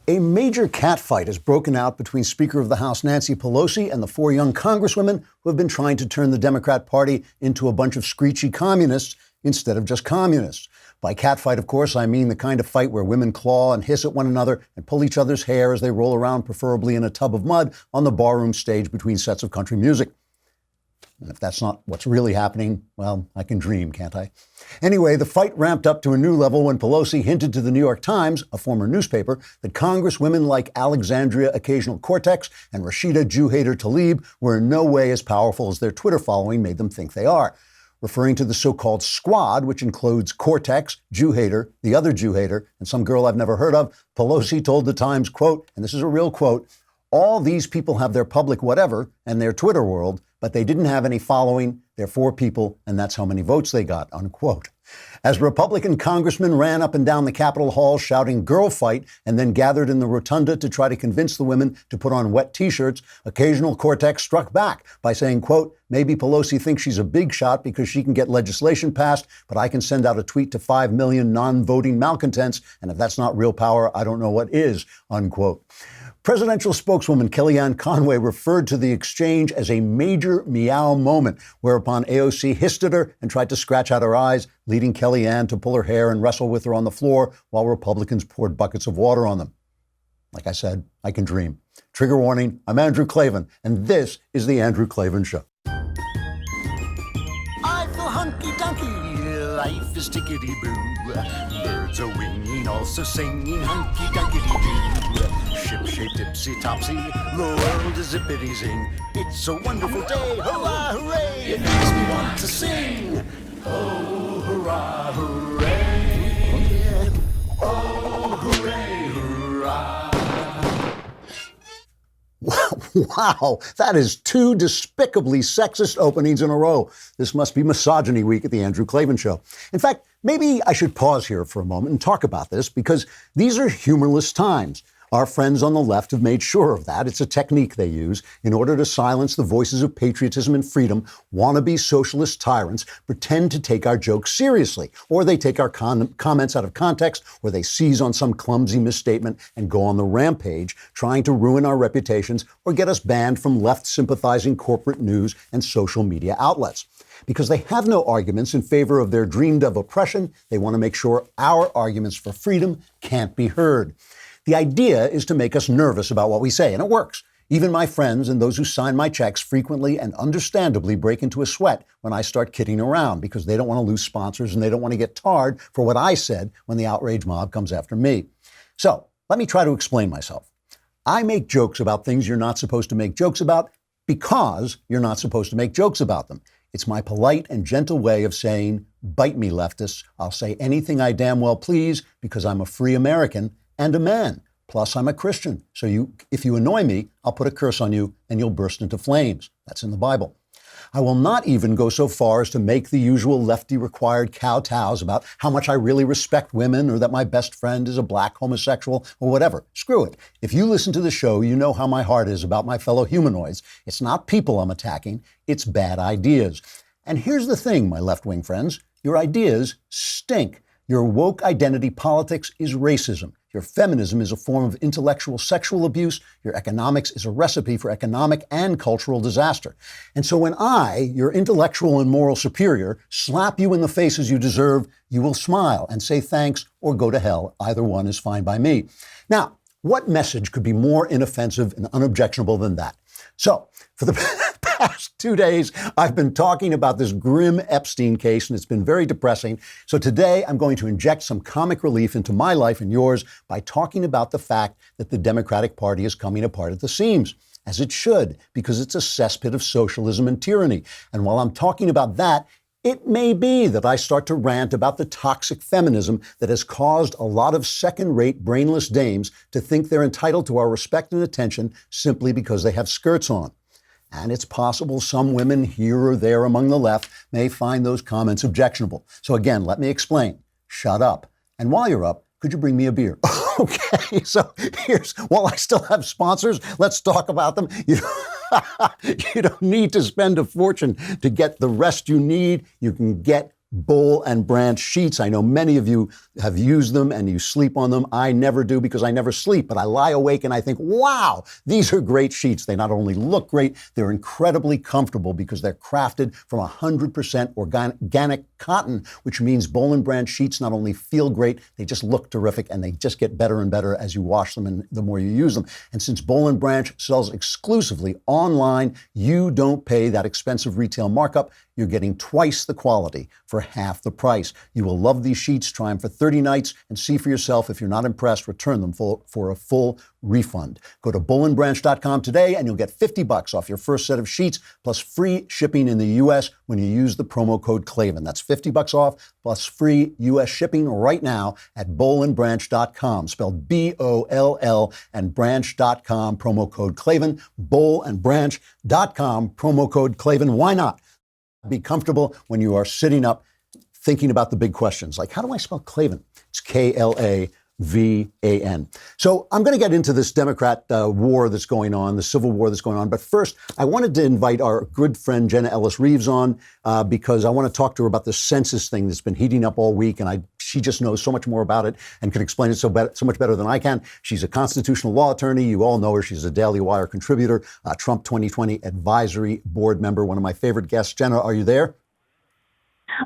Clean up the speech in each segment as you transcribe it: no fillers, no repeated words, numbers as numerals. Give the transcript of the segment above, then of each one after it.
A major catfight has broken out between Speaker of the House Nancy Pelosi and the four young congresswomen who have been trying to turn the Democrat Party into a bunch of screechy communists instead of just communists. By catfight, of course, I mean the kind of fight where women claw and hiss at one another and pull each other's hair as they roll around, preferably in a tub of mud, on the barroom stage between sets of country music. And if that's not what's really happening, well, I can dream, can't I? Anyway, the fight ramped up to a new level when Pelosi hinted to the New York Times, a former newspaper, that congresswomen like Alexandria Ocasio-Cortez and Rashida Jew-hater Tlaib were in no way as powerful as their Twitter following made them think they are. Referring to the so-called squad, which includes Cortex, Jew-hater, the other Jew-hater, and some girl I've never heard of, Pelosi told the Times, quote, and this is a real quote, "All these people have their public whatever and their Twitter world, but they didn't have any following. They're four people, and that's how many votes they got," unquote. As Republican congressmen ran up and down the Capitol hall shouting "girl fight" and then gathered in the rotunda to try to convince the women to put on wet T-shirts, occasional Cortex struck back by saying, quote, "Maybe Pelosi thinks she's a big shot because she can get legislation passed, but I can send out a tweet to 5 million non-voting malcontents, and if that's not real power, I don't know what is," unquote. Presidential spokeswoman Kellyanne Conway referred to the exchange as a major meow moment, whereupon AOC hissed at her and tried to scratch out her eyes, leading Kellyanne to pull her hair and wrestle with her on the floor while Republicans poured buckets of water on them. Like I said, I can dream. Trigger warning, I'm Andrew Klavan, and this is The Andrew Klavan Show. I feel hunky-dunky, life is tickety-boo. Birds are winging, also singing hunky-dunky-doo. Ship-shaped, ipsy-topsy, the world is zippity-zing. It's a wonderful day, hurrah, hooray! It makes me want to sing. Oh, hurrah, hooray! Oh, hooray, hurrah! Wow, that is two despicably sexist openings in a row. This must be misogyny week at the Andrew Klavan Show. In fact, maybe I should pause here for a moment and talk about this because these are humorless times. Our friends on the left have made sure of that. It's a technique they use in order to silence the voices of patriotism and freedom. Wannabe socialist tyrants pretend to take our jokes seriously, or they take our comments out of context, or they seize on some clumsy misstatement and go on the rampage, trying to ruin our reputations or get us banned from left-sympathizing corporate news and social media outlets. Because they have no arguments in favor of their dreamed of oppression, they want to make sure our arguments for freedom can't be heard. The idea is to make us nervous about what we say, and it works. Even my friends and those who sign my checks frequently and understandably break into a sweat when I start kidding around because they don't want to lose sponsors and they don't want to get tarred for what I said when the outrage mob comes after me. So let me try to explain myself. I make jokes about things you're not supposed to make jokes about because you're not supposed to make jokes about them. It's my polite and gentle way of saying, bite me, leftists. I'll say anything I damn well please because I'm a free American and a man. Plus, I'm a Christian. So if you annoy me, I'll put a curse on you and you'll burst into flames. That's in the Bible. I will not even go so far as to make the usual lefty required kowtows about how much I really respect women or that my best friend is a black homosexual or whatever. Screw it. If you listen to the show, you know how my heart is about my fellow humanoids. It's not people I'm attacking. It's bad ideas. And here's the thing, my left-wing friends. Your ideas stink. Your woke identity politics is racism. Your feminism is a form of intellectual sexual abuse. Your economics is a recipe for economic and cultural disaster. And so when I, your intellectual and moral superior, slap you in the face as you deserve, you will smile and say thanks or go to hell. Either one is fine by me. Now, what message could be more inoffensive and unobjectionable than that? So, for the past 2 days, I've been talking about this grim Epstein case, and it's been very depressing. So today, I'm going to inject some comic relief into my life and yours by talking about the fact that the Democratic Party is coming apart at the seams, as it should, because it's a cesspit of socialism and tyranny. And while I'm talking about that, it may be that I start to rant about the toxic feminism that has caused a lot of second-rate brainless dames to think they're entitled to our respect and attention simply because they have skirts on. And it's possible some women here or there among the left may find those comments objectionable. So again, let me explain. Shut up. And while you're up, could you bring me a beer? Okay, so while I still have sponsors, let's talk about them. You don't need to spend a fortune to get the rest you need. You can get Boll and Branch sheets. I know many of you have used them and you sleep on them. I never do because I never sleep, but I lie awake and I think, wow, these are great sheets. They not only look great, they're incredibly comfortable because they're crafted from 100% organic cotton, which means Boll and Branch sheets not only feel great, they just look terrific and they just get better and better as you wash them and the more you use them. And since Boll and Branch sells exclusively online, you don't pay that expensive retail markup. You're getting twice the quality for half the price. You will love these sheets. Try them for 30 nights and see for yourself. If you're not impressed, return them for a full refund. Go to bullandbranch.com today and you'll get $50 off your first set of sheets plus free shipping in the U.S. when you use the promo code Klavan. That's $50 off plus free U.S. shipping right now at bullandbranch.com, spelled B-O-L-L and branch.com, promo code Klavan, bullandbranch.com, promo code Klavan. Why not? Be comfortable when you are sitting up thinking about the big questions, like how do I spell Klavan? It's Klavan. So I'm going to get into this Democrat war that's going on, the civil war that's going on. But first, I wanted to invite our good friend Jenna Ellis-Reeves on because I want to talk to her about the census thing that's been heating up all week. And she just knows so much more about it and can explain it so much better than I can. She's a constitutional law attorney. You all know her. She's a Daily Wire contributor, Trump 2020 advisory board member, one of my favorite guests. Jenna, are you there?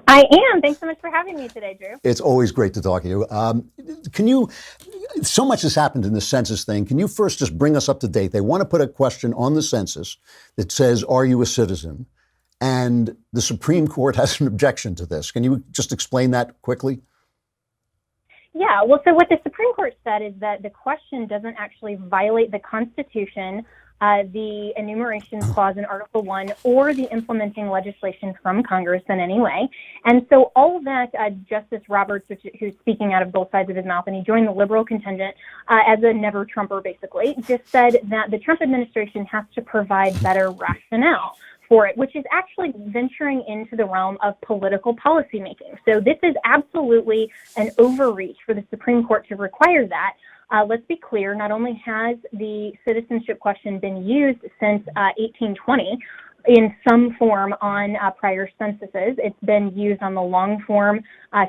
I am. Thanks so much for having me today, Drew. It's always great to talk to you. So much has happened in the census thing. Can you first just bring us up to date? They want to put a question on the census that says, are you a citizen? And the Supreme Court has an objection to this. Can you just explain that quickly? Yeah, well, so what the Supreme Court said is that the question doesn't actually violate the Constitution, the enumeration clause in Article 1, or the implementing legislation from Congress in any way. And so all of that, Justice Roberts, who's speaking out of both sides of his mouth, and he joined the liberal contingent as a never-Trumper, basically, just said that the Trump administration has to provide better rationale for it, which is actually venturing into the realm of political policymaking. So this is absolutely an overreach for the Supreme Court to require that. Let's be clear, not only has the citizenship question been used since 1820 in some form on prior censuses, it's been used on the long form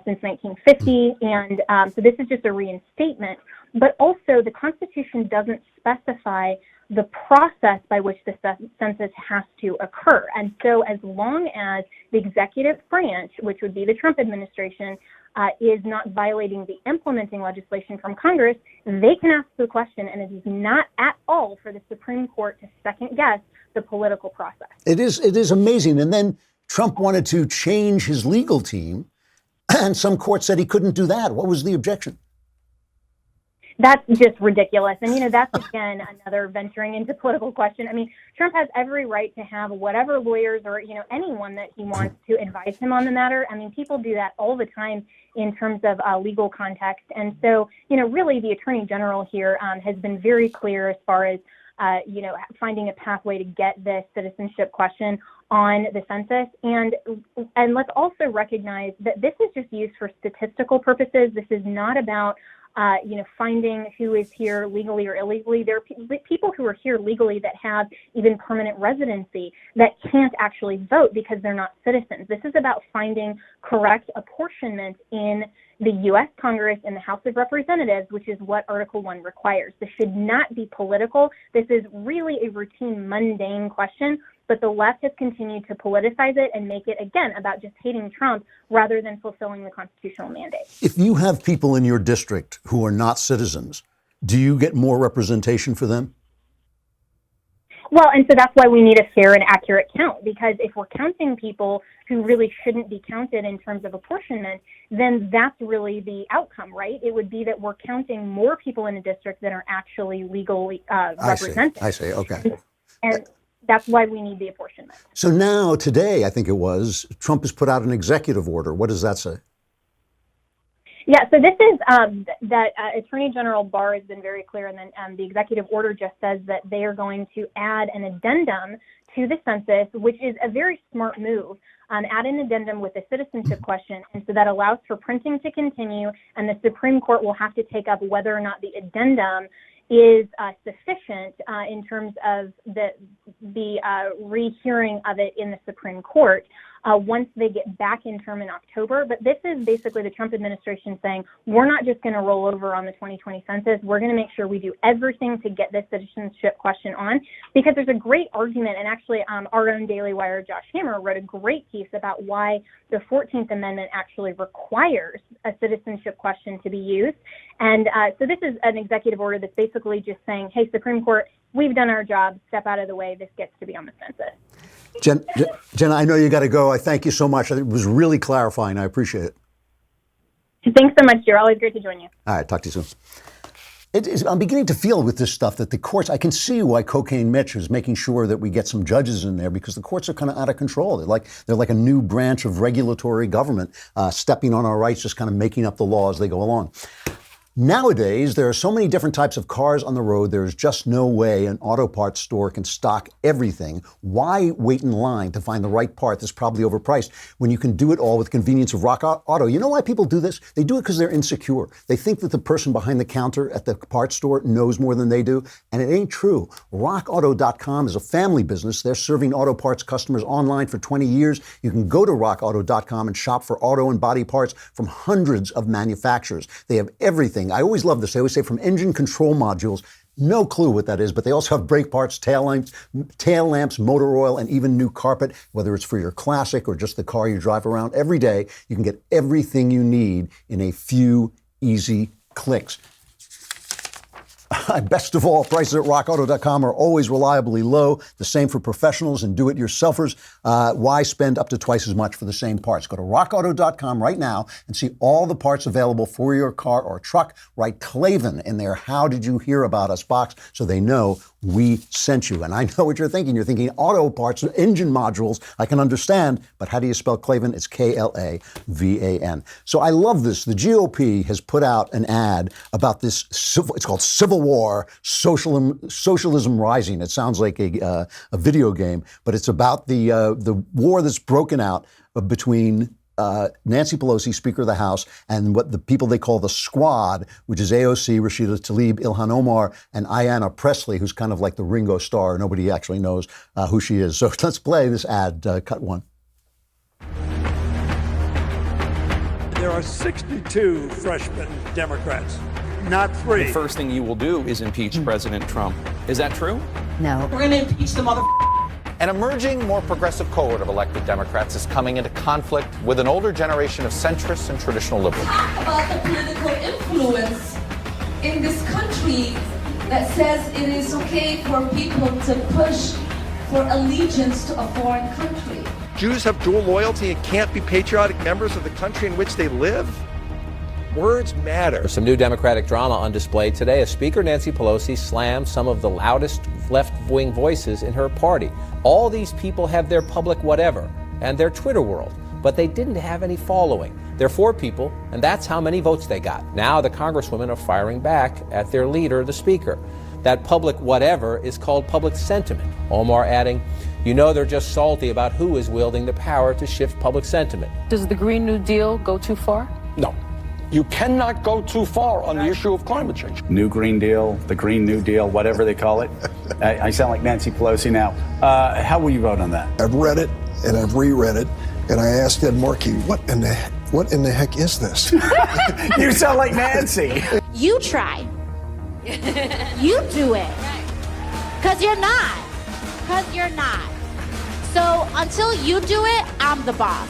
since 1950, and so this is just a reinstatement, but also the Constitution doesn't specify the process by which the census has to occur. And so as long as the executive branch, which would be the Trump administration, is not violating the implementing legislation from Congress, they can ask the question, and it is not at all for the Supreme Court to second guess the political process. It is amazing. And then Trump wanted to change his legal team, and some court said he couldn't do that. What was the objection? That's just ridiculous. And, that's, again, another venturing into political question. I mean, Trump has every right to have whatever lawyers or, anyone that he wants to advise him on the matter. I mean, people do that all the time in terms of legal context. And so, really the Attorney General here has been very clear as far as, finding a pathway to get this citizenship question on the census. And let's also recognize that this is just used for statistical purposes. This is not about finding who is here legally or illegally. There are people who are here legally that have even permanent residency that can't actually vote because they're not citizens. This is about finding correct apportionment in the U.S. Congress and the House of Representatives, which is what Article 1 requires. This should not be political. This is really a routine, mundane question, but the left has continued to politicize it and make it, again, about just hating Trump rather than fulfilling the constitutional mandate. If you have people in your district who are not citizens, do you get more representation for them? Well, and so that's why we need a fair and accurate count, because if we're counting people who really shouldn't be counted in terms of apportionment, then that's really the outcome, right? It would be that we're counting more people in a district than are actually legally represented. I see. Okay. And that's why we need the apportionment. So now, today, I think it was, Trump has put out an executive order. What does that say? Yeah, so this is that Attorney General Barr has been very clear, and then the executive order just says that they are going to add an addendum to the census, which is a very smart move. Add an addendum with the citizenship question, and so that allows for printing to continue, and the Supreme Court will have to take up whether or not the addendum is sufficient in terms of the rehearing of it in the Supreme Court. once they get back in term in October. But this is basically the Trump administration saying, we're not just going to roll over on the 2020 census. We're going to make sure we do everything to get this citizenship question on, because there's a great argument. And actually, our own Daily Wire, Josh Hammer, wrote a great piece about why the 14th Amendment actually requires a citizenship question to be used. And so this is an executive order that's basically just saying, hey, Supreme Court, we've done our job. Step out of the way. This gets to be on the census. Jenna, I know you got to go. I thank you so much. It was really clarifying. I appreciate it. Thanks so much, Joe. Always great to join you. All right. Talk to you soon. I'm beginning to feel with this stuff that the courts, I can see why Cocaine Mitch is making sure that we get some judges in there, because the courts are kind of out of control. They're like a new branch of regulatory government, stepping on our rights, just kind of making up the law as they go along. Nowadays, there are so many different types of cars on the road, there's just no way an auto parts store can stock everything. Why wait in line to find the right part that's probably overpriced when you can do it all with convenience of Rock Auto? You know why people do this? They do it because they're insecure. They think that the person behind the counter at the parts store knows more than they do, and it ain't true. RockAuto.com is a family business. They're serving auto parts customers online for 20 years. You can go to RockAuto.com and shop for auto and body parts from hundreds of manufacturers. They have everything. I always love this. They always say from engine control modules, no clue what that is, but they also have brake parts, tail lamps, motor oil, and even new carpet, whether it's for your classic or just the car you drive around every day. You can get everything you need in a few easy clicks. Best of all, prices at rockauto.com are always reliably low. The same for professionals and do-it-yourselfers. Why spend up to twice as much for the same parts? Go to rockauto.com right now and see all the parts available for your car or truck. Write Klavan in their How Did You Hear About Us box so they know we sent you. And I know what you're thinking. You're thinking auto parts, engine modules. I can understand, but how do you spell Klavan? It's Klavan. So I love this. The GOP has put out an ad about this. It's called Civil War, Socialism Rising. It sounds like a video game, but it's about the war that's broken out between Nancy Pelosi, Speaker of the House, and what the people they call the Squad, which is AOC, Rashida Tlaib, Ilhan Omar, and Ayanna Pressley, who's kind of like the Ringo Starr. Nobody actually knows who she is. So let's play this ad, cut one. There are 62 freshman Democrats, not 3. The first thing you will do is impeach President Trump. Is that true? No. We're going to impeach the mother. An emerging, more progressive cohort of elected Democrats is coming into conflict with an older generation of centrists and traditional liberals. Talk about the political influence in this country that says it is okay for people to push for allegiance to a foreign country. Jews have dual loyalty and can't be patriotic members of the country in which they live? Words matter. There's some new Democratic drama on display today as Speaker Nancy Pelosi slammed some of the loudest left-wing voices in her party. All these people have their public whatever and their Twitter world, but they didn't have any following. They're 4 people, and that's how many votes they got. Now the congresswomen are firing back at their leader, the Speaker. That public whatever is called public sentiment. Omar adding, you know they're just salty about who is wielding the power to shift public sentiment. Does the Green New Deal go too far? No. You cannot go too far on the issue of climate change. New Green Deal, the Green New Deal, whatever they call it. I sound like Nancy Pelosi now. How will you vote on that? I've read it and I've reread it, and I asked Ed Markey, what in the heck is this? You sound like Nancy. You try. You do it. Because you're not. So until you do it, I'm the boss.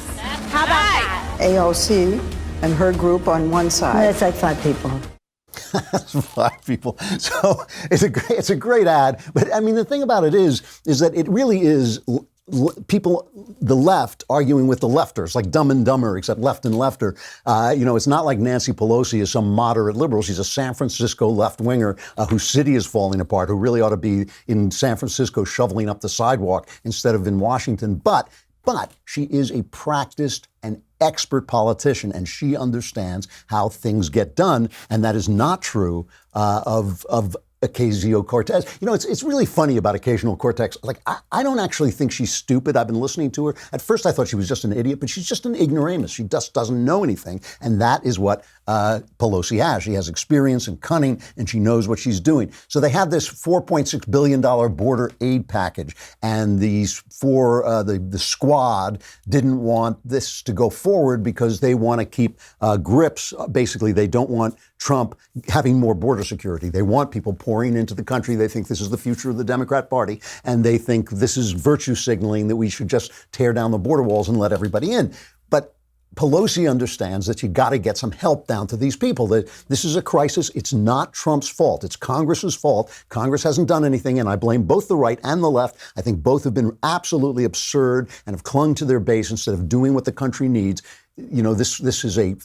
How about that? AOC and her group on one side. It's like 5 people. That's 5 people. So it's a great ad. But I mean, the thing about it is that it really is people, the left, arguing with the lefters, like Dumb and Dumber, except left and lefter. It's not like Nancy Pelosi is some moderate liberal. She's a San Francisco left-winger whose city is falling apart, who really ought to be in San Francisco shoveling up the sidewalk instead of in Washington. But she is a practiced and expert politician, and she understands how things get done. And that is not true of Ocasio-Cortez. You know, it's really funny about Ocasio-Cortez. Like, I don't actually think she's stupid. I've been listening to her. At first, I thought she was just an idiot, but she's just an ignoramus. She just doesn't know anything. And that is what Pelosi has. She has experience and cunning, and she knows what she's doing. So they have this $4.6 billion border aid package. And these the squad didn't want this to go forward because they want to keep grips. Basically, they don't want Trump having more border security. They want people pouring into the country. They think this is the future of the Democrat Party, and they think this is virtue signaling that we should just tear down the border walls and let everybody in. But Pelosi understands that you got to get some help down to these people. That this is a crisis. It's not Trump's fault. It's Congress's fault. Congress hasn't done anything, and I blame both the right and the left. I think both have been absolutely absurd and have clung to their base instead of doing what the country needs. You know, this is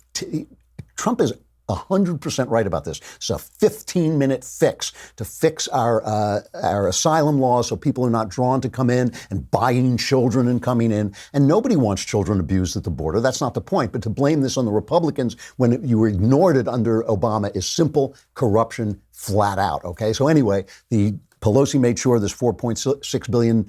Trump is 100% right about this. It's a 15-minute fix to fix our asylum laws so people are not drawn to come in and buying children and coming in. And nobody wants children abused at the border. That's not the point. But to blame this on the Republicans when you ignored it under Obama is simple corruption flat out. OK, so anyway, Pelosi made sure this $4.6 billion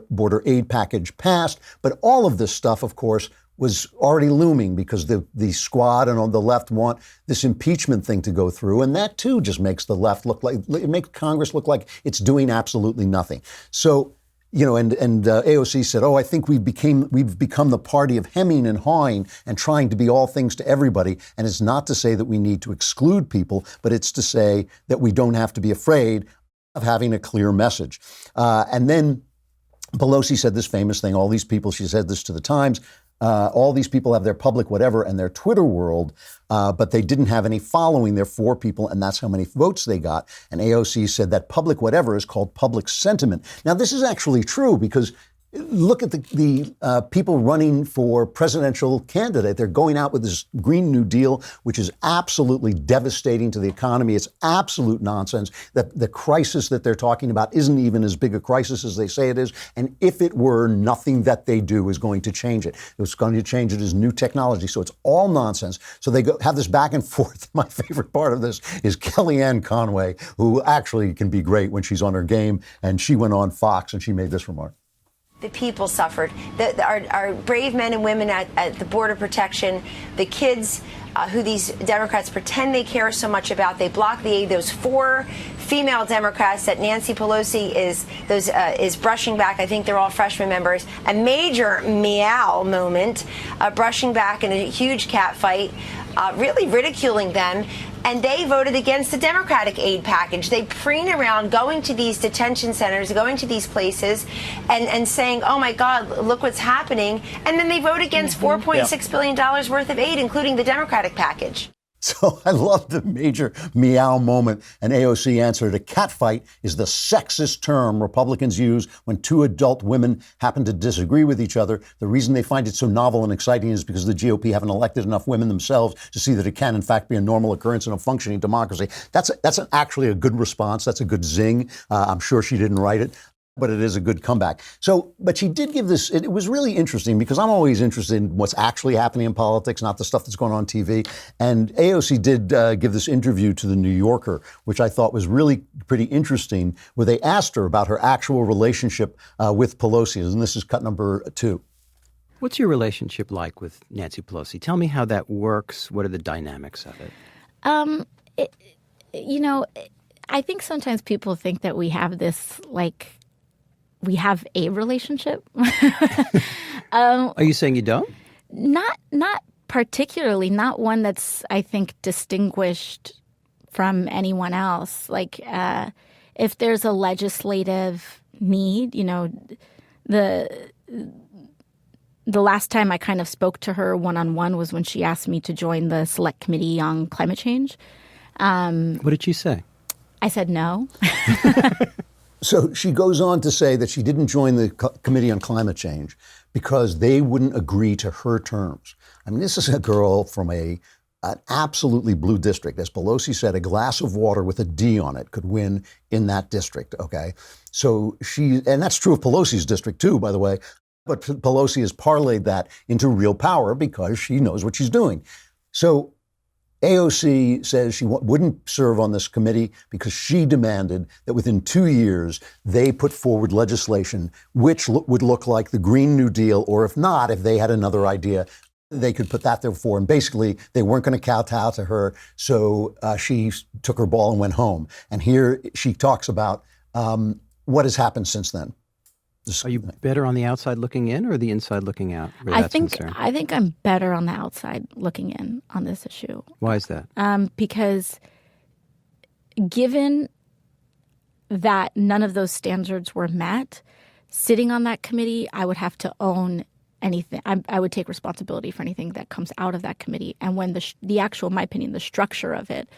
border aid package passed. But all of this stuff, of course, was already looming because the squad and on the left want this impeachment thing to go through. And that, too, just makes the left it makes Congress look like it's doing absolutely nothing. So, you know, and AOC said, I think we've become the party of hemming and hawing and trying to be all things to everybody. And it's not to say that we need to exclude people, but it's to say that we don't have to be afraid of having a clear message. And then Pelosi said this famous thing, all these people, she said this to the Times, all these people have their public whatever and their Twitter world, but they didn't have any following. They're 4 people, and that's how many votes they got. And AOC said that public whatever is called public sentiment. Now, this is actually true because look at the people running for presidential candidate. They're going out with this Green New Deal, which is absolutely devastating to the economy. It's absolute nonsense. That the crisis that they're talking about isn't even as big a crisis as they say it is. And if it were, nothing that they do is going to change it. What's going to change it is new technology. So it's all nonsense. So they have this back and forth. My favorite part of this is Kellyanne Conway, who actually can be great when she's on her game. And she went on Fox and she made this remark. The people suffered. Our brave men and women at the border protection, the kids who these Democrats pretend they care so much about, they block the aid. Those 4 female Democrats that Nancy Pelosi is brushing back. I think they're all freshman members. A major meow moment, brushing back in a huge cat fight, really ridiculing them. And they voted against the Democratic aid package. They preen around going to these detention centers, going to these places and saying, oh, my God, look what's happening. And then they vote against $4.6 billion worth of aid, including the Democratic package. So I love the major meow moment. And AOC answered, a catfight is the sexist term Republicans use when 2 adult women happen to disagree with each other. The reason they find it so novel and exciting is because the GOP haven't elected enough women themselves to see that it can, in fact, be a normal occurrence in a functioning democracy. That's actually a good response. That's a good zing. I'm sure she didn't write it, but it is a good comeback. So, but she did give this, it was really interesting because I'm always interested in what's actually happening in politics, not the stuff that's going on TV. And AOC did give this interview to the New Yorker, which I thought was really pretty interesting, where they asked her about her actual relationship with Pelosi. And this is cut number 2. What's your relationship like with Nancy Pelosi? Tell me how that works. What are the dynamics of it? I think sometimes people think that we have this, we have a relationship. Are you saying you don't? Not particularly. Not one that's, I think, distinguished from anyone else. If there's a legislative need, the last time I kind of spoke to her one-on-one was when she asked me to join the Select Committee on Climate Change. What did she say? I said no. So she goes on to say that she didn't join the Committee on Climate Change because they wouldn't agree to her terms. I mean, this is a girl from an absolutely blue district. As Pelosi said, a glass of water with a D on it could win in that district, okay? So and that's true of Pelosi's district too, by the way, but Pelosi has parlayed that into real power because she knows what she's doing. So AOC says she wouldn't serve on this committee because she demanded that within 2 years they put forward legislation which would look like the Green New Deal, or if not, if they had another idea, they could put that there for. And basically, they weren't going to kowtow to her, so she took her ball and went home. And here she talks about what has happened since then. Are you better on the outside looking in or the inside looking out? I think I'm better on the outside looking in on this issue. Why is that? Because given that none of those standards were met, sitting on that committee, I would have to own anything. I would take responsibility for anything that comes out of that committee. And when the actual, in my opinion, the structure of it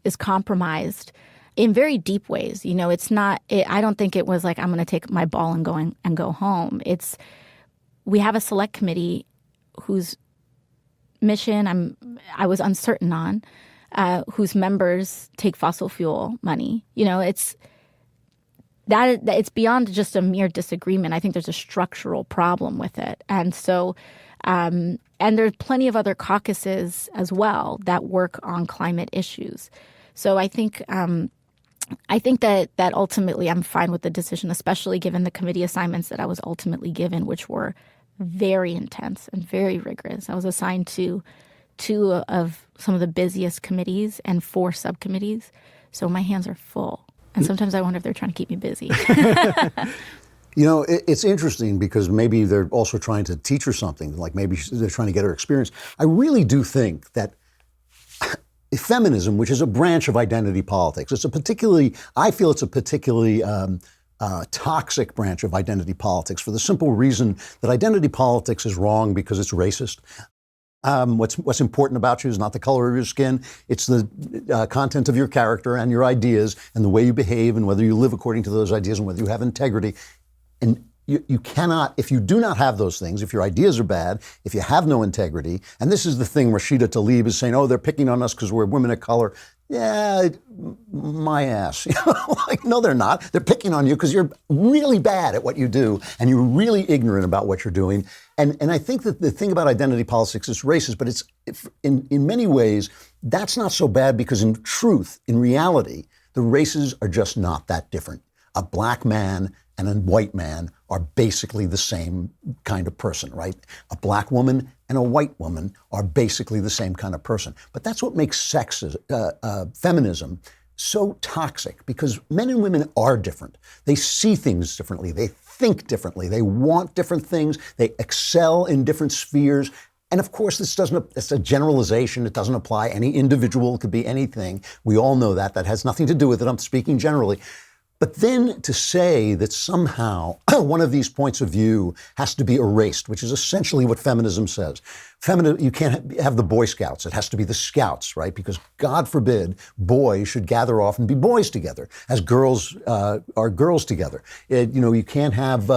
is compromised in very deep ways. You know, it's not, I don't think it was like, I'm going to take my ball and go home. We have a select committee whose mission I was uncertain on, whose members take fossil fuel money. You know, it's beyond just a mere disagreement. I think there's a structural problem with it. And so, and there's plenty of other caucuses as well that work on climate issues. So I think that ultimately I'm fine with the decision, especially given the committee assignments that I was ultimately given, which were very intense and very rigorous. I was assigned to 2 of some of the busiest committees and 4 subcommittees. So my hands are full. And sometimes I wonder if they're trying to keep me busy. You know, it's interesting because maybe they're also trying to teach her something, like maybe they're trying to get her experience. I really do think that feminism, which is a branch of identity politics, I feel it's a particularly toxic branch of identity politics for the simple reason that identity politics is wrong because it's racist. What's important about you is not the color of your skin. It's the content of your character and your ideas and the way you behave and whether you live according to those ideas and whether you have integrity. And you cannot, if you do not have those things, if your ideas are bad, if you have no integrity, and this is the thing Rashida Tlaib is saying, oh, they're picking on us because we're women of color. Yeah, my ass. Like, no, they're not. They're picking on you because you're really bad at what you do and you're really ignorant about what you're doing. And I think that the thing about identity politics is racist, but it's in many ways, that's not so bad because in truth, in reality, the races are just not that different. A black man and a white man are basically the same kind of person, right? A black woman and a white woman are basically the same kind of person. But that's what makes feminism so toxic, because men and women are different. They see things differently. They think differently. They want different things. They excel in different spheres. And of course, it's a generalization. It doesn't apply. Any individual could be anything. We all know that. That has nothing to do with it. I'm speaking generally. But then to say that somehow one of these points of view has to be erased, which is essentially what feminism says. You can't have the Boy Scouts. It has to be the Scouts, right? Because God forbid boys should gather off and be boys together, as girls are girls together. You can't have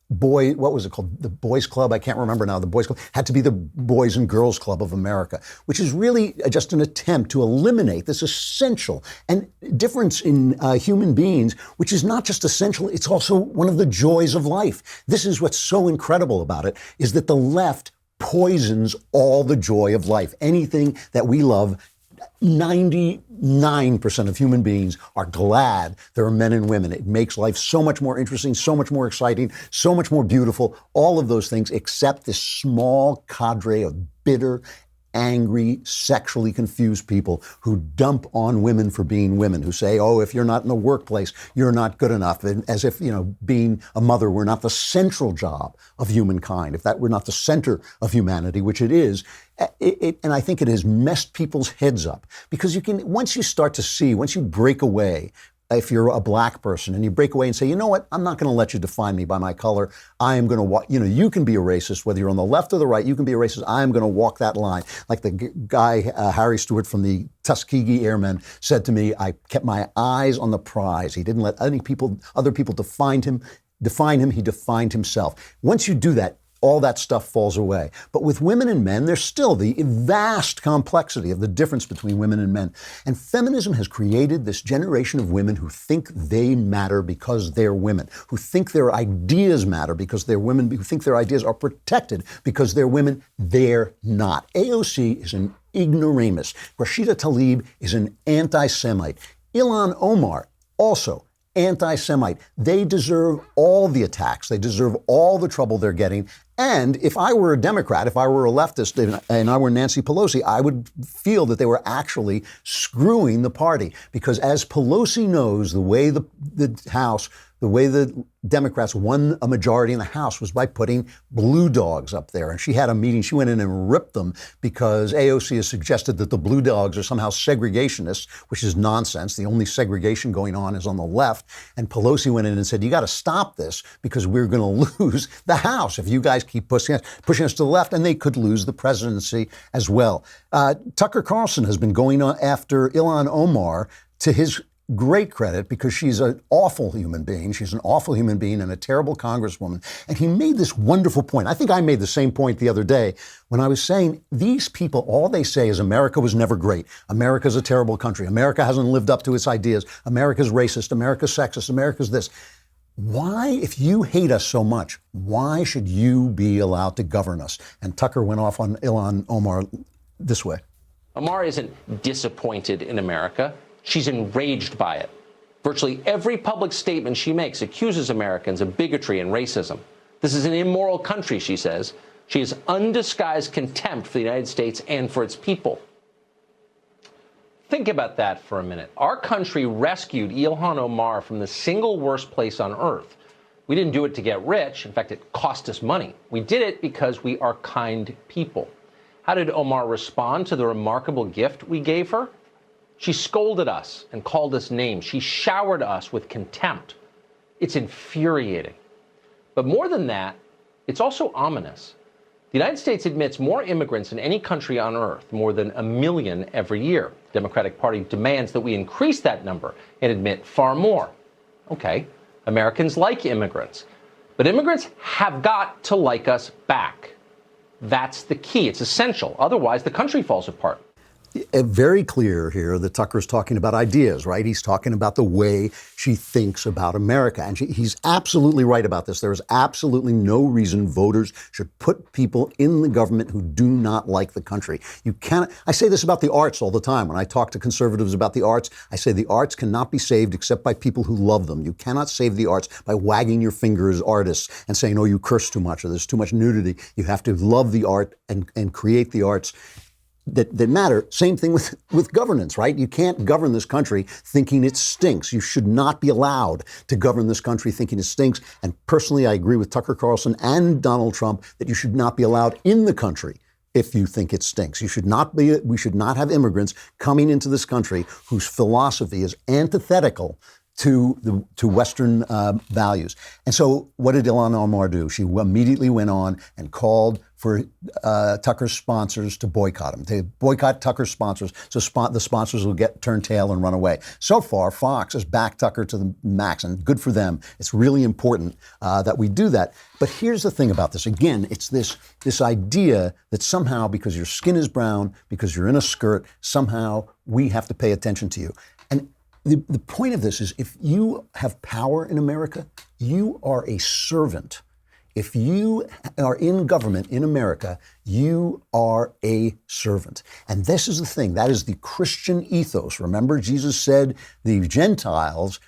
what was it called? The Boys Club? I can't remember now. The Boys Club had to be the Boys and Girls Club of America, which is really just an attempt to eliminate this essential and difference in human beings, which is not just essential, it's also one of the joys of life. This is what's so incredible about it, is that the left poisons all the joy of life. Anything that we love, 99% of human beings are glad there are men and women. It makes life so much more interesting, so much more exciting, so much more beautiful, all of those things, except this small cadre of bitter, angry, sexually confused people who dump on women for being women, who say, oh, if you're not in the workplace, you're not good enough. And as if, being a mother were not the central job of humankind, if that were not the center of humanity, which it is. And I think it has messed people's heads up, because once you break away, if you're a black person and you break away and say, you know what, I'm not going to let you define me by my color. I am going to you can be a racist, whether you're on the left or the right, you can be a racist. I am going to walk that line. Like the guy, Harry Stewart from the Tuskegee Airmen said to me, I kept my eyes on the prize. He didn't let other people define him. He defined himself. Once you do that, all that stuff falls away. But with women and men, there's still the vast complexity of the difference between women and men. And feminism has created this generation of women who think they matter because they're women, who think their ideas matter because they're women, who think their ideas are protected because they're women. They're not. AOC is an ignoramus. Rashida Tlaib is an anti-Semite. Ilhan Omar, also anti-Semite. They deserve all the attacks. They deserve all the trouble they're getting. And if I were a Democrat, if I were a leftist and I were Nancy Pelosi, I would feel that they were actually screwing the party. Because as Pelosi knows, the way the House, the way the Democrats won a majority in the House was by putting blue dogs up there. And she had a meeting. She went in and ripped them because AOC has suggested that the blue dogs are somehow segregationists, which is nonsense. The only segregation going on is on the left. And Pelosi went in and said, you got to stop this because we're going to lose the House if you guys keep pushing us to the left. And they could lose the presidency as well. Tucker Carlson has been going on after Ilhan Omar, to his great credit, because she's an awful human being. She's an awful human being and a terrible congresswoman. And he made this wonderful point. I think I made the same point the other day when I was saying these people, all they say is America was never great. America's a terrible country. America hasn't lived up to its ideas. America's racist. America's sexist. America's this. Why, if you hate us so much, why should you be allowed to govern us? And Tucker went off on Ilhan Omar this way. Omar isn't disappointed in America. She's enraged by it. Virtually every public statement she makes accuses Americans of bigotry and racism. This is an immoral country, she says. She has undisguised contempt for the United States and for its people. Think about that for a minute. Our country rescued Ilhan Omar from the single worst place on earth. We didn't do it to get rich. In fact, it cost us money. We did it because we are kind people. How did Omar respond to the remarkable gift we gave her? She scolded us and called us names. She showered us with contempt. It's infuriating. But more than that, it's also ominous. The United States admits more immigrants than any country on earth, more than 1 million every year. The Democratic Party demands that we increase that number and admit far more. Okay, Americans like immigrants, but immigrants have got to like us back. That's the key. It's essential. Otherwise, the country falls apart. Very clear here that Tucker's talking about ideas, right? He's talking about the way she thinks about America. And he's absolutely right about this. There is absolutely no reason voters should put people in the government who do not like the country. You cannot. I say this about the arts all the time. When I talk to conservatives about the arts, I say the arts cannot be saved except by people who love them. You cannot save the arts by wagging your finger as artists and saying, oh, you curse too much or there's too much nudity. You have to love the art and create the arts that matter. Same thing with governance, right? You can't govern this country thinking it stinks. You should not be allowed to govern this country thinking it stinks. And personally, I agree with Tucker Carlson and Donald Trump that you should not be allowed in the country if you think it stinks. We should not have immigrants coming into this country whose philosophy is antithetical to Western values. And so what did Ilhan Omar do? She immediately went on and called for Tucker's sponsors to boycott him. They boycott Tucker's sponsors, so the sponsors will turn tail and run away. So far, Fox has backed Tucker to the max, and good for them. It's really important that we do that. But here's the thing about this. Again, it's this idea that somehow because your skin is brown, because you're in a skirt, somehow we have to pay attention to you. And the point of this is if you have power in America, you are a servant. If you are in government in America, you are a servant. And this is the thing. That is the Christian ethos. Remember, Jesus said the Gentiles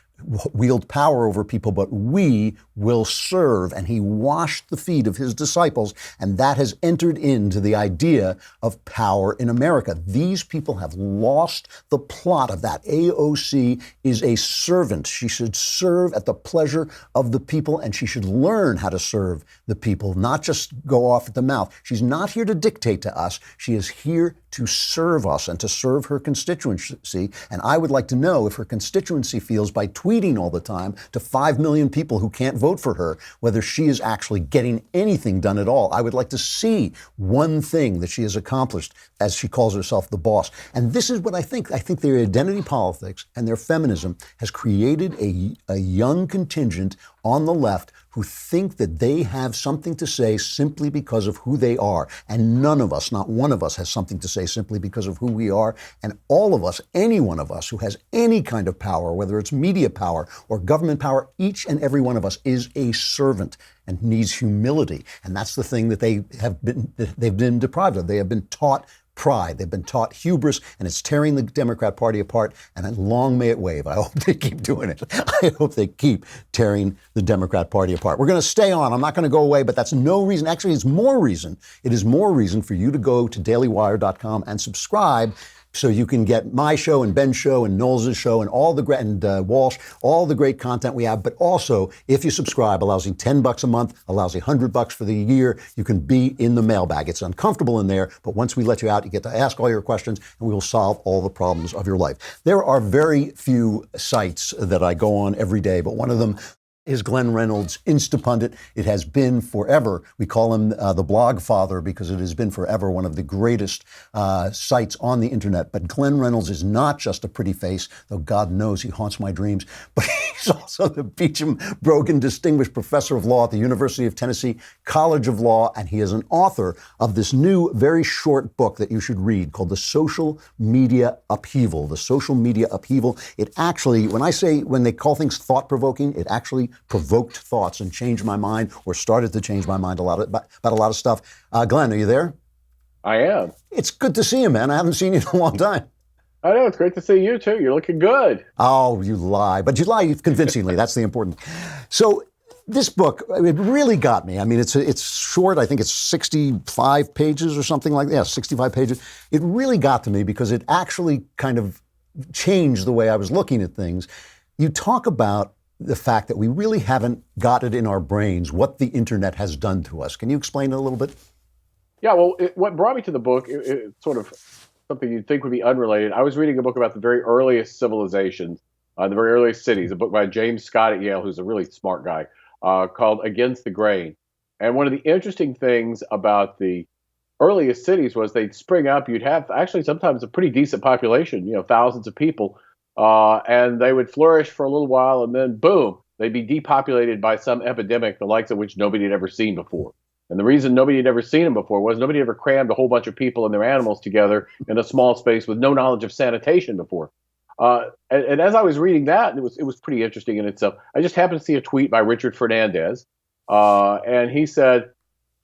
wield power over people, but we will serve. And he washed the feet of his disciples. And that has entered into the idea of power in America. These people have lost the plot of that. AOC is a servant. She should serve at the pleasure of the people, and she should learn how to serve the people, not just go off at the mouth. She's not here to dictate to us. She is here to serve us and to serve her constituency. And I would like to know if her constituency feels by tweeting all the time to 5 million people who can't vote for her, whether she is actually getting anything done at all. I would like to see one thing that she has accomplished, as she calls herself the boss. And this is what I think. I think their identity politics and their feminism has created a young contingent on the left who think that they have something to say simply because of who they are. And none of us, not one of us, has something to say simply because of who we are. And all of us, any one of us who has any kind of power, whether it's media power or government power, each and every one of us is a servant and needs humility. And that's the thing that they've been deprived of. They have been taught pride. They've been taught hubris, and it's tearing the Democrat Party apart, and long may it wave. I hope they keep doing it. I hope they keep tearing the Democrat Party apart. We're going to stay on. I'm not going to go away, but that's no reason. Actually, it's more reason. It is more reason for you to go to dailywire.com and subscribe, so you can get my show and Ben's show and Knowles' show and all the Walsh, all the great content we have. But also, if you subscribe, allows you $10 a month, allows you $100 for the year. You can be in the mailbag. It's uncomfortable in there, but once we let you out, you get to ask all your questions, and we will solve all the problems of your life. There are very few sites that I go on every day, but one of them is Glenn Reynolds' Instapundit. It has been forever. We call him the blog father because it has been forever one of the greatest sites on the internet. But Glenn Reynolds is not just a pretty face, though God knows he haunts my dreams, but he's also the Beecham Brogan Distinguished Professor of Law at the University of Tennessee College of Law, and he is an author of this new, very short book that you should read called The Social Media Upheaval. The Social Media Upheaval. It actually, when they call things thought-provoking, it actually provoked thoughts and changed my mind, or started to change my mind about a lot of stuff. Glenn, are you there? I am. It's good to see you, man. I haven't seen you in a long time. I know. It's great to see you, too. You're looking good. Oh, you lie. But you lie convincingly. That's the important. So this book, it really got me. I mean, it's short. I think it's 65 pages or something like that. Yeah, 65 pages. It really got to me because it actually kind of changed the way I was looking at things. You talk about the fact that we really haven't got it in our brains what the internet has done to us. Can you explain it a little bit? Yeah, well, what brought me to the book, it's sort of something you'd think would be unrelated. I was reading a book about the very earliest civilizations, the very earliest cities, a book by James Scott at Yale, who's a really smart guy, called Against the Grain. And one of the interesting things about the earliest cities was they'd spring up. You'd have actually sometimes a pretty decent population, thousands of people. And they would flourish for a little while, and then boom, they'd be depopulated by some epidemic, the likes of which nobody had ever seen before. And the reason nobody had ever seen them before was nobody ever crammed a whole bunch of people and their animals together in a small space with no knowledge of sanitation before. And as I was reading that, it was pretty interesting in itself. I just happened to see a tweet by Richard Fernandez, and he said,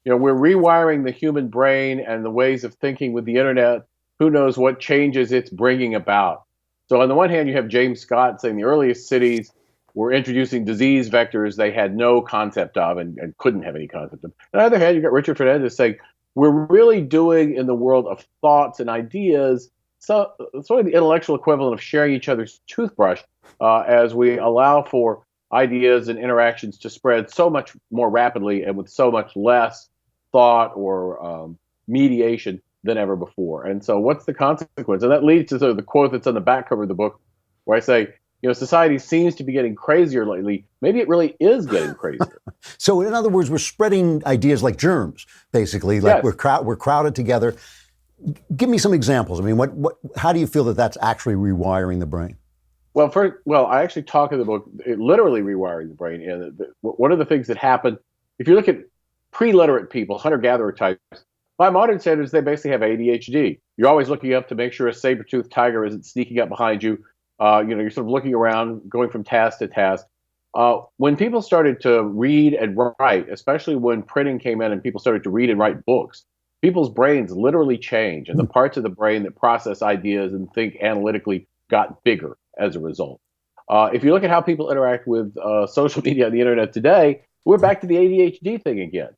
we're rewiring the human brain and the ways of thinking with the internet. Who knows what changes it's bringing about? So on the one hand, you have James Scott saying the earliest cities were introducing disease vectors they had no concept of and couldn't have any concept of. On the other hand, you've got Richard Fernandez saying we're really doing in the world of thoughts and ideas sort of the intellectual equivalent of sharing each other's toothbrush as we allow for ideas and interactions to spread so much more rapidly and with so much less thought or mediation than ever before. And so what's the consequence? And that leads to sort of the quote that's on the back cover of the book, where I say, society seems to be getting crazier lately. Maybe it really is getting crazier. So in other words, we're spreading ideas like germs, basically, like yes. we're crowded together. Give me some examples. I mean, how do you feel that that's actually rewiring the brain? Well, I actually talk in the book, literally rewiring the brain. And one of the things that happened, if you look at pre-literate people, hunter-gatherer types, by modern standards, they basically have ADHD. You're always looking up to make sure a saber-toothed tiger isn't sneaking up behind you. You're sort of looking around, going from task to task. When people started to read and write, especially when printing came in and people started to read and write books, people's brains literally changed, and the parts of the brain that process ideas and think analytically got bigger as a result. If you look at how people interact with social media and the internet today, we're back to the ADHD thing again.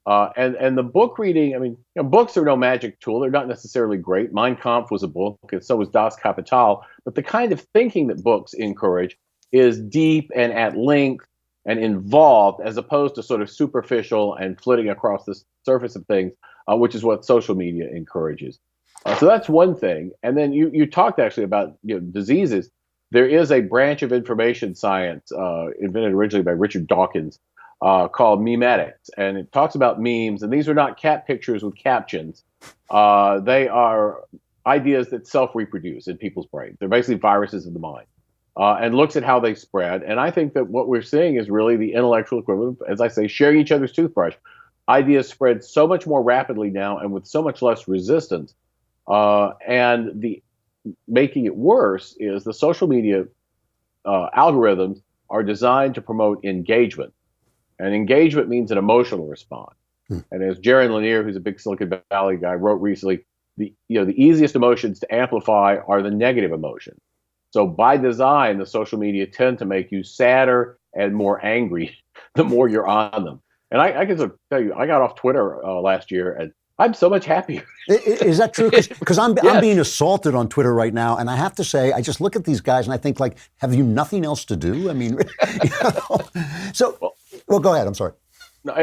And the book reading, books are no magic tool. They're not necessarily great. Mein Kampf was a book, and so was Das Kapital. But the kind of thinking that books encourage is deep and at length and involved, as opposed to sort of superficial and flitting across the surface of things, which is what social media encourages. So that's one thing. And then you talked actually about diseases. There is a branch of information science invented originally by Richard Dawkins called memetics, and it talks about memes. And these are not cat pictures with captions. They are ideas that self-reproduce in people's brains. They're basically viruses of the mind, and looks at how they spread. And I think that what we're seeing is really the intellectual equivalent, as I say, sharing each other's toothbrush. Ideas spread so much more rapidly now and with so much less resistance. And the making it worse is the social media algorithms are designed to promote engagement. And engagement means an emotional response. And as Jaron Lanier, who's a big Silicon Valley guy, wrote recently, the easiest emotions to amplify are the negative emotions. So by design, the social media tend to make you sadder and more angry the more you're on them. And I can sort of tell you, I got off Twitter last year, and I'm so much happier. Is that true? Because I'm Yes. being assaulted on Twitter right now, and I have to say, I just look at these guys and I think, like, have you nothing else to do? I mean, so, well, go ahead. I'm sorry. No,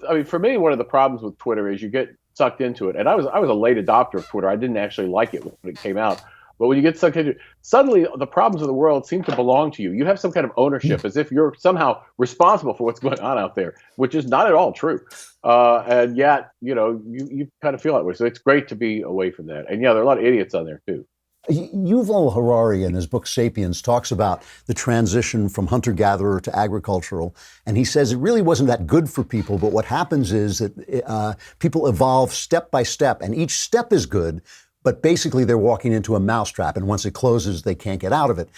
I mean, for me, one of the problems with Twitter is you get sucked into it. And I was a late adopter of Twitter. I didn't actually like it when it came out. But when you get sucked into it, suddenly the problems of the world seem to belong to you. You have some kind of ownership, as if you're somehow responsible for what's going on out there, which is not at all true. And yet, you kind of feel that way. So it's great to be away from that. And yeah, there are a lot of idiots on there too. Yuval Harari, in his book *Sapiens*, talks about the transition from hunter-gatherer to agricultural, and he says it really wasn't that good for people, but what happens is that people evolve step by step, and each step is good, but basically they're walking into a mousetrap, and once it closes, they can't get out of it.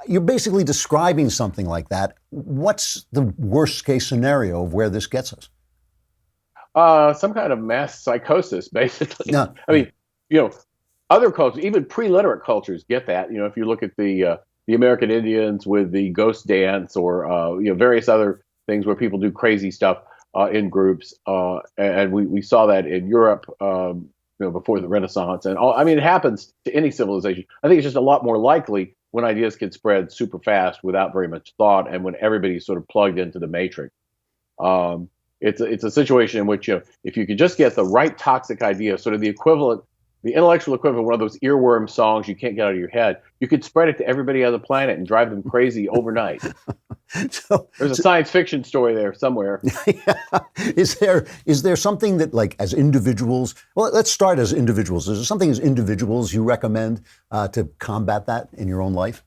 You're basically describing something like that. What's the worst-case scenario of where this gets us? Some kind of mass psychosis, basically. Yeah. I mean, other cultures, even pre-literate cultures, get that. If you look at the American Indians with the ghost dance, or various other things where people do crazy stuff in groups, and we saw that in Europe, before the Renaissance, and all. I mean, it happens to any civilization. I think it's just a lot more likely when ideas can spread super fast without very much thought, and when everybody's sort of plugged into the matrix. It's a situation in which if you could just get the right toxic idea, sort of the intellectual equivalent of one of those earworm songs you can't get out of your head, you could spread it to everybody on the planet and drive them crazy overnight. There's a science fiction story there somewhere. Is there something that, like, as individuals, well, let's start as individuals. Is there something as individuals you recommend to combat that in your own life?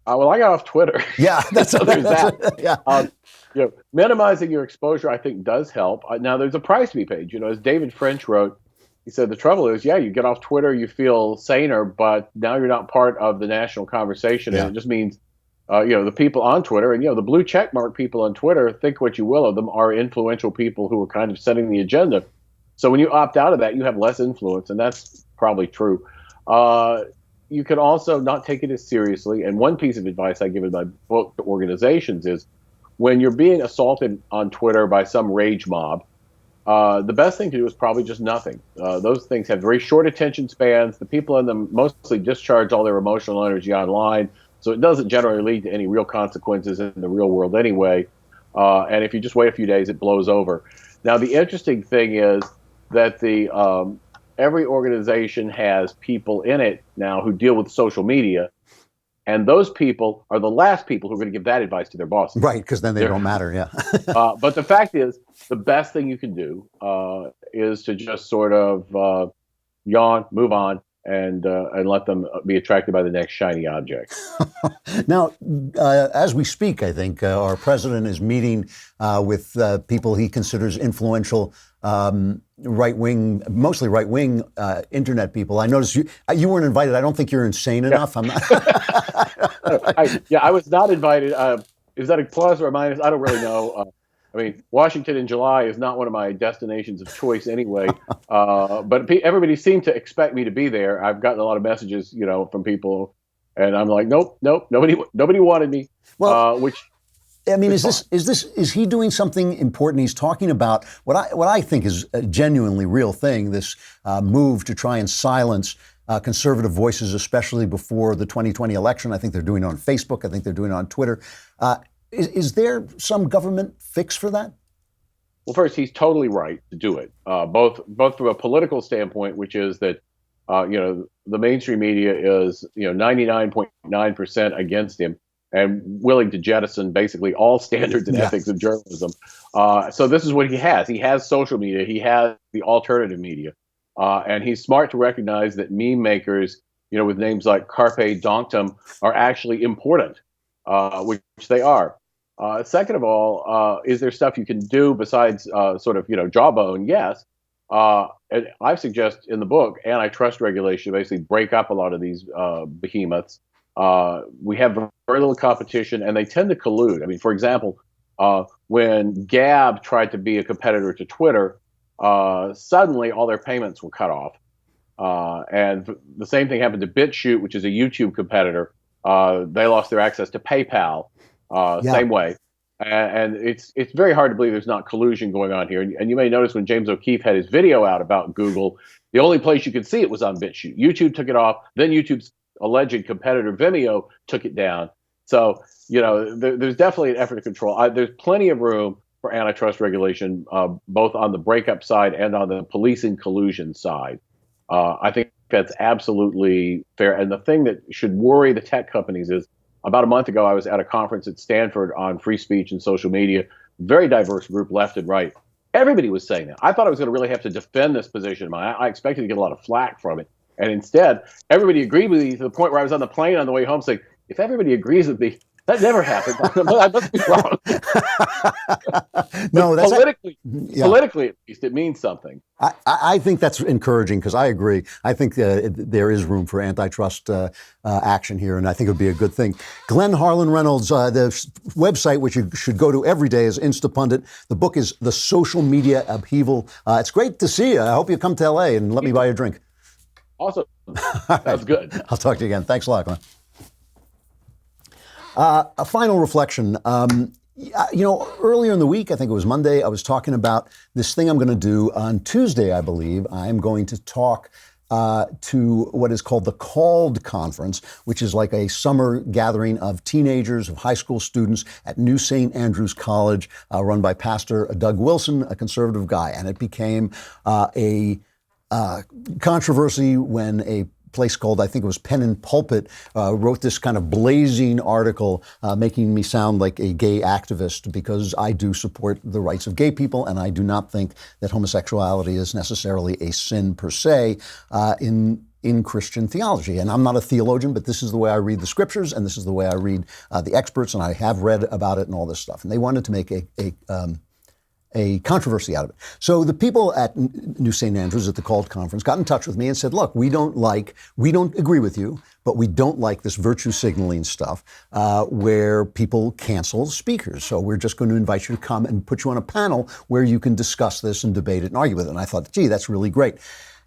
Well, I got off Twitter. Yeah, so there's that. Yeah. Minimizing your exposure, I think, does help. Now, there's a price to be paid. As David French wrote, he said, the trouble is, you get off Twitter, you feel saner, but now you're not part of the national conversation. And it just means, the people on Twitter and, the blue checkmark people on Twitter, think what you will of them, are influential people who are kind of setting the agenda. So when you opt out of that, you have less influence, and that's probably true. You can also not take it as seriously. And one piece of advice I give in my book to organizations is, when you're being assaulted on Twitter by some rage mob, the best thing to do is probably just nothing. Those things have very short attention spans. The people in them mostly discharge all their emotional energy online, so it doesn't generally lead to any real consequences in the real world anyway. And if you just wait a few days, it blows over. Now, the interesting thing is that every organization has people in it now who deal with social media. And those people are the last people who are going to give that advice to their bosses. Right, because then they don't matter, yeah. But the fact is, the best thing you can do is to just sort of yawn, move on, and let them be attracted by the next shiny object. Now, as we speak, I think our president is meeting with people he considers influential, mostly right-wing internet people. I noticed you weren't invited. I don't think you're insane enough. I'm not. I was not invited. Is that a plus or a minus? I don't really know. I mean, Washington in July is not one of my destinations of choice anyway. But everybody seemed to expect me to be there. I've gotten a lot of messages, from people, and I'm like, nope, nobody wanted me. Well, which. I mean, is he doing something important? He's talking about what I think is a genuinely real thing, this move to try and silence conservative voices, especially before the 2020 election. I think they're doing it on Facebook. I think they're doing it on Twitter. Is there some government fix for that? Well, first, he's totally right to do it, both from a political standpoint, which is that the mainstream media is 99.9% against him, and willing to jettison basically all standards and ethics of journalism. So this is what he has. He has social media. He has the alternative media. And he's smart to recognize that meme makers, with names like Carpe Donktum, are actually important, which they are. Second of all, is there stuff you can do besides jawbone? Yes. And I suggest in the book antitrust regulation, basically break up a lot of these behemoths. We have very little competition, and they tend to collude. I mean, for example, when Gab tried to be a competitor to Twitter, suddenly all their payments were cut off. And the same thing happened to BitChute, which is a YouTube competitor. They lost their access to PayPal, same way. And it's very hard to believe there's not collusion going on here. And you may notice when James O'Keefe had his video out about Google, the only place you could see it was on BitChute. YouTube took it off. Then YouTube's alleged competitor Vimeo took it down. So, there's definitely an effort to control. There's plenty of room for antitrust regulation, both on the breakup side and on the policing collusion side. I think that's absolutely fair. And the thing that should worry the tech companies is, about a month ago, I was at a conference at Stanford on free speech and social media, very diverse group, left and right. Everybody was saying that. I thought I was going to really have to defend this position. I expected to get a lot of flack from it. And instead, everybody agreed with me to the point where I was on the plane on the way home saying, if everybody agrees with me, that never happened. I must be wrong. No, that's politically, at least, it means something. I think that's encouraging because I agree. I think there is room for antitrust action here, and I think it would be a good thing. Glenn Harlan Reynolds, the website which you should go to every day is Instapundit. The book is The Social Media Upheaval. It's great to see you. I hope you come to L.A. and let me buy you a drink. Awesome. Sounds good. I'll talk to you again. Thanks a lot, Glenn. A final reflection. Earlier in the week, I think it was Monday, I was talking about this thing I'm going to do on Tuesday, I believe. I'm going to talk to what is called the CALLED Conference, which is like a summer gathering of teenagers, of high school students at New St. Andrews College, run by Pastor Doug Wilson, a conservative guy. And it became a controversy when a place called, I think it was Pen and Pulpit, wrote this kind of blazing article making me sound like a gay activist because I do support the rights of gay people and I do not think that homosexuality is necessarily a sin per se in Christian theology. And I'm not a theologian, but this is the way I read the scriptures and this is the way I read the experts, and I have read about it and all this stuff. And they wanted to make a controversy out of it. So the people at New St. Andrews at the CALLED Conference got in touch with me and said, look, we don't agree with you, but we don't like this virtue signaling stuff where people cancel speakers. So we're just going to invite you to come and put you on a panel where you can discuss this and debate it and argue with it. And I thought, gee, that's really great.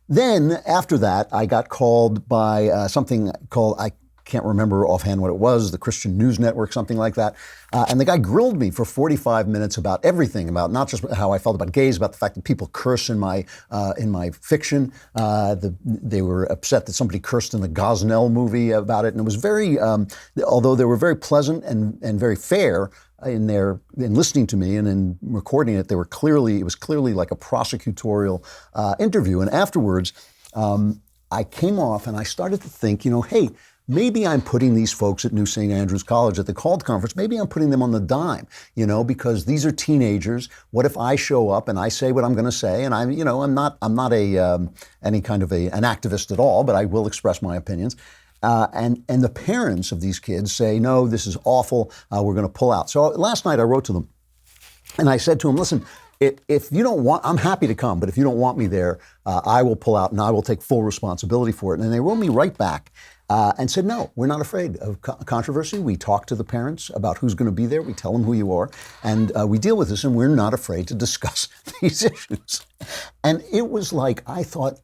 Then after that, I got called by something called, I can't remember offhand what it was, the Christian News Network, something like that. And the guy grilled me for 45 minutes about everything, about not just how I felt about gays, about the fact that people curse in my fiction. They were upset that somebody cursed in the Gosnell movie about it. And it was very, although they were very pleasant and very fair in listening to me and in recording it, it was clearly like a prosecutorial interview. And afterwards, I came off and I started to think, hey, maybe I'm putting these folks at New St. Andrews College at the CALLED Conference, maybe I'm putting them on the dime, because these are teenagers. What if I show up and I say what I'm going to say? And I'm not any kind of an activist at all, but I will express my opinions. And the parents of these kids say, no, this is awful. We're going to pull out. So last night I wrote to them and I said to them, listen, if you don't want, I'm happy to come, but if you don't want me there, I will pull out and I will take full responsibility for it. And they wrote me right back and said, no, we're not afraid of controversy. We talk to the parents about who's going to be there. We tell them who you are. And we deal with this, and we're not afraid to discuss these issues. And it was like, I thought,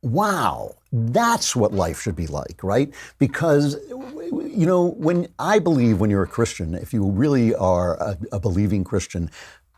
wow, that's what life should be like, right? Because, when you're a Christian, if you really are a believing Christian,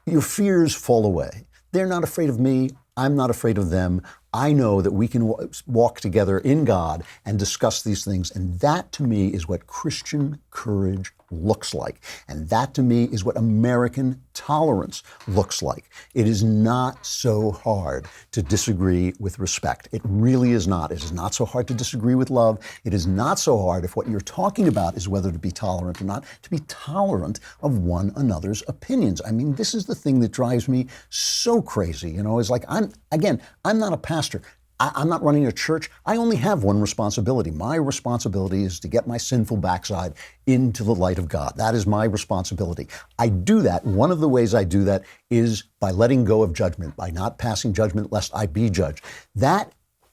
your fears fall away. They're not afraid of me. I'm not afraid of them. I know that we can walk together in God and discuss these things. And that to me is what Christian courage looks like. And that to me is what American tolerance looks like. It is not so hard to disagree with respect. It really is not. It is not so hard to disagree with love. It is not so hard, if what you're talking about is whether to be tolerant or not, to be tolerant of one another's opinions. I mean, this is the thing that drives me so crazy. It's like, I'm not a pastor. I'm not running a church. I only have one responsibility. My responsibility is to get my sinful backside into the light of God. That is my responsibility. I do that. One of the ways I do that is by letting go of judgment, by not passing judgment lest I be judged.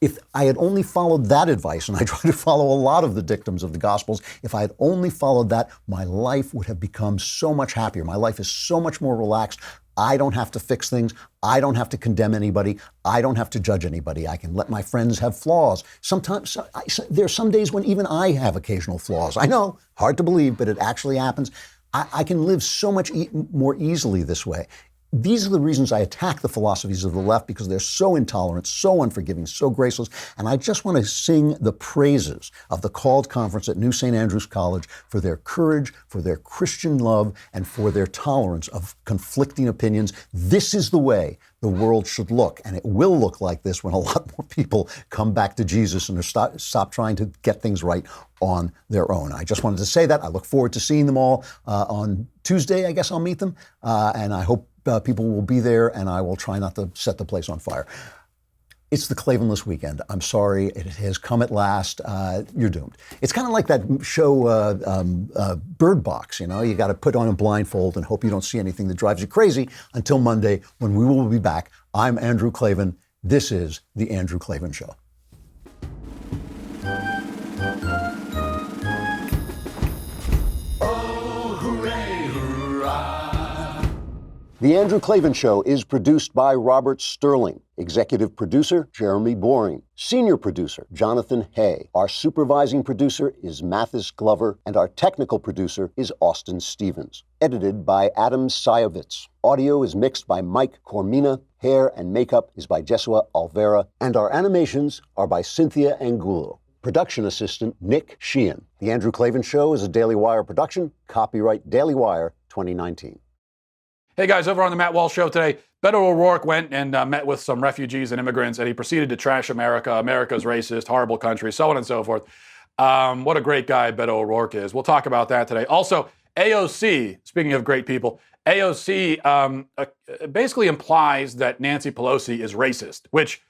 If I had only followed that advice, and I try to follow a lot of the dictums of the Gospels, if I had only followed that, my life would have become so much happier. My life is so much more relaxed. I don't have to fix things. I don't have to condemn anybody. I don't have to judge anybody. I can let my friends have flaws. Sometimes there are some days when even I have occasional flaws. I know, hard to believe, but it actually happens. I can live so much more easily this way. These are the reasons I attack the philosophies of the left, because they're so intolerant, so unforgiving, so graceless. And I just want to sing the praises of the called conference at New St. Andrews College for their courage, for their Christian love, and for their tolerance of conflicting opinions. This is the way the world should look. And it will look like this when a lot more people come back to Jesus and stop trying to get things right on their own. I just wanted to say that. I look forward to seeing them all on Tuesday. I guess I'll meet them. And I hope people will be there, and I will try not to set the place on fire. It's the Klavanless weekend. I'm sorry, it has come at last. You're doomed. It's kind of like that show Bird Box, you know? You got to put on a blindfold and hope you don't see anything that drives you crazy until Monday, when we will be back. I'm Andrew Klavan. This is The Andrew Klavan Show. The Andrew Klavan Show is produced by Robert Sterling. Executive producer, Jeremy Boring. Senior producer, Jonathan Hay. Our supervising producer is Mathis Glover, and our technical producer is Austin Stevens. Edited by Adam Sayevitz. Audio is mixed by Mike Cormina. Hair and makeup is by Jesua Alvera. And our animations are by Cynthia Angulo. Production assistant, Nick Sheehan. The Andrew Klavan Show is a Daily Wire production. Copyright Daily Wire 2019. Hey guys, over on the Matt Walsh Show today, Beto O'Rourke went and met with some refugees and immigrants, and he proceeded to trash America. America's racist, horrible country, so on and so forth. What a great guy Beto O'Rourke is. We'll talk about that today. Also, AOC, speaking of great people, AOC basically implies that Nancy Pelosi is racist, which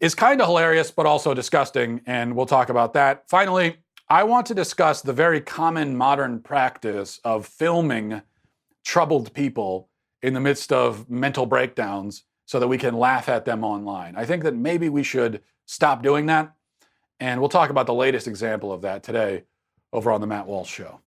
is kind of hilarious, but also disgusting, and we'll talk about that. Finally, I want to discuss the very common modern practice of filming troubled people in the midst of mental breakdowns so that we can laugh at them online. I think that maybe we should stop doing that, and we'll talk about the latest example of that today over on the Matt Walsh Show.